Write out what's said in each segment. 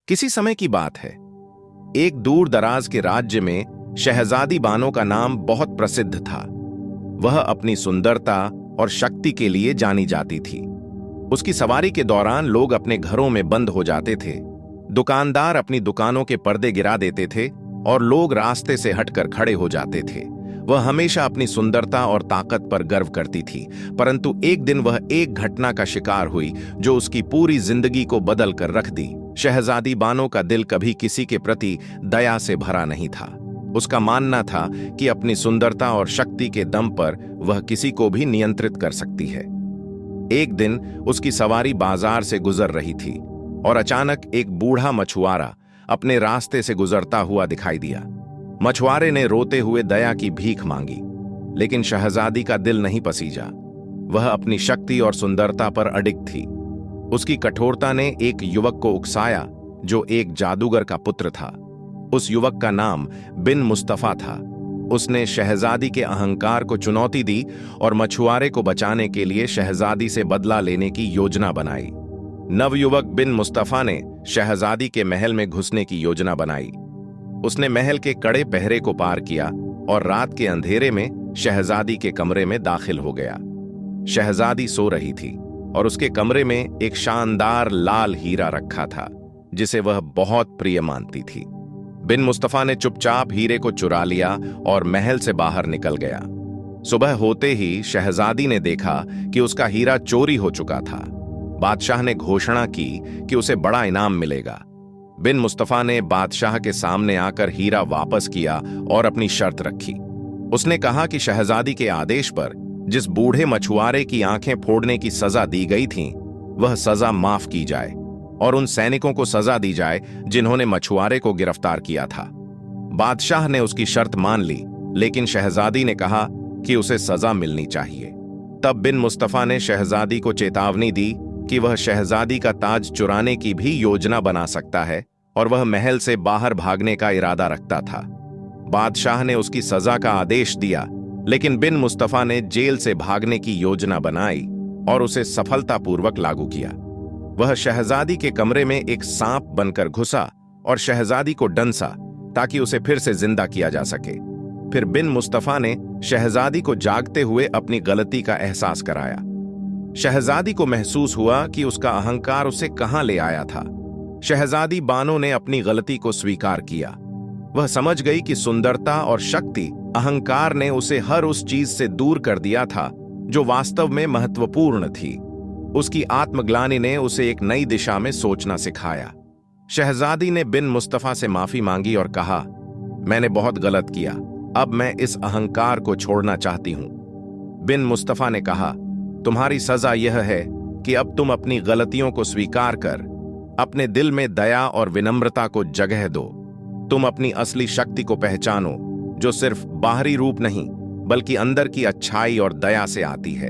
किसी समय की बात है। एक दूर दराज के राज्य में शहजादी बानो का नाम बहुत प्रसिद्ध था। वह अपनी सुंदरता और शक्ति के लिए जानी जाती थी। उसकी सवारी के दौरान लोग अपने घरों में बंद हो जाते थे, दुकानदार अपनी दुकानों के पर्दे गिरा देते थे और लोग रास्ते से हटकर खड़े हो जाते थे। वह हमेशा अपनी सुंदरता और ताकत पर गर्व करती थी, परंतु एक दिन वह एक घटना का शिकार हुई जो उसकी पूरी जिंदगी को बदल कर रख दी। शहजादी बानो का दिल कभी किसी के प्रति दया से भरा नहीं था। उसका मानना था कि अपनी सुंदरता और शक्ति के दम पर वह किसी को भी नियंत्रित कर सकती है। एक दिन उसकी सवारी बाजार से गुजर रही थी और अचानक एक बूढ़ा मछुआरा अपने रास्ते से गुजरता हुआ दिखाई दिया। मछुआरे ने रोते हुए दया की भीख मांगी, लेकिन शहजादी का दिल नहीं पसीजा। वह अपनी शक्ति और सुंदरता पर अडिग थी। उसकी कठोरता ने एक युवक को उकसाया जो एक जादूगर का पुत्र था। उस युवक का नाम बिन मुस्तफा था। उसने शहजादी के अहंकार को चुनौती दी और मछुआरे को बचाने के लिए शहजादी से बदला लेने की योजना बनाई। नवयुवक बिन मुस्तफा ने शहजादी के महल में घुसने की योजना बनाई। उसने महल के कड़े पहरे को पार किया और रात के अंधेरे में शहजादी के कमरे में दाखिल हो गया। शहजादी सो रही थी और उसके कमरे में एक शानदार लाल हीरा रखा था जिसे वह बहुत प्रिय मानती थी। बिन मुस्तफा ने चुपचाप हीरे को चुरा लिया और महल से बाहर निकल गया। सुबह होते ही शहजादी ने देखा कि उसका हीरा चोरी हो चुका था। बादशाह ने घोषणा की कि उसे बड़ा इनाम मिलेगा। बिन मुस्तफा ने बादशाह के सामने आकर हीरा वापस किया और अपनी शर्त रखी। उसने कहा कि शहजादी के आदेश पर जिस बूढ़े मछुआरे की आंखें फोड़ने की सजा दी गई थी, वह सजा माफ की जाए और उन सैनिकों को सजा दी जाए जिन्होंने मछुआरे को गिरफ्तार किया था। बादशाह ने उसकी शर्त मान ली, लेकिन शहजादी ने कहा कि उसे सजा मिलनी चाहिए। तब बिन मुस्तफा ने शहजादी को चेतावनी दी कि वह शहजादी का ताज चुराने की भी योजना बना सकता है और वह महल से बाहर भागने का इरादा रखता था। बादशाह ने उसकी सजा का आदेश दिया, लेकिन बिन मुस्तफा ने जेल से भागने की योजना बनाई और उसे सफलतापूर्वक लागू किया। वह शहजादी के कमरे में एक सांप बनकर घुसा और शहजादी को डंसा ताकि उसे फिर से जिंदा किया जा सके। फिर बिन मुस्तफा ने शहजादी को जागते हुए अपनी गलती का एहसास कराया। शहजादी को महसूस हुआ कि उसका अहंकार उसे कहां ले आया था। शहजादी बानो ने अपनी गलती को स्वीकार किया। वह समझ गई कि सुंदरता और शक्ति, अहंकार ने उसे हर उस चीज से दूर कर दिया था जो वास्तव में महत्वपूर्ण थी। उसकी आत्मग्लानि ने उसे एक नई दिशा में सोचना सिखाया। शहजादी ने बिन मुस्तफा से माफी मांगी और कहा, मैंने बहुत गलत किया, अब मैं इस अहंकार को छोड़ना चाहती हूं। बिन मुस्तफा ने कहा, तुम्हारी सजा यह है कि अब तुम अपनी गलतियों को स्वीकार कर अपने दिल में दया और विनम्रता को जगह दो। तुम अपनी असली शक्ति को पहचानो जो सिर्फ बाहरी रूप नहीं बल्कि अंदर की अच्छाई और दया से आती है।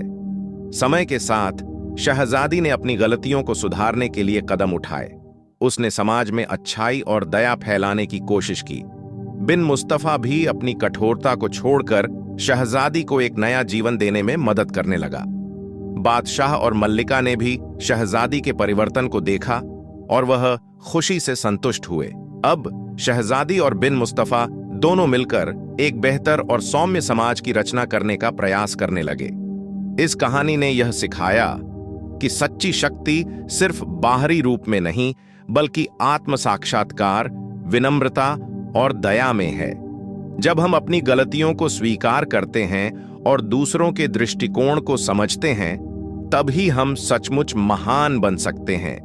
समय के साथ शहजादी ने अपनी गलतियों को सुधारने के लिए कदम उठाए। उसने समाज में अच्छाई और दया फैलाने की कोशिश की। बिन मुस्तफा भी अपनी कठोरता को छोड़कर शहजादी को एक नया जीवन देने में मदद करने लगा। बादशाह और मल्लिका ने भी शहजादी के परिवर्तन को देखा और वह खुशी से संतुष्ट हुए। अब शहजादी और बिन मुस्तफा दोनों मिलकर एक बेहतर और सौम्य समाज की रचना करने का प्रयास करने लगे। इस कहानी ने यह सिखाया कि सच्ची शक्ति सिर्फ बाहरी रूप में नहीं बल्कि आत्म साक्षात्कार, विनम्रता और दया में है। जब हम अपनी गलतियों को स्वीकार करते हैं और दूसरों के दृष्टिकोण को समझते हैं, तभी हम सचमुच महान बन सकते हैं।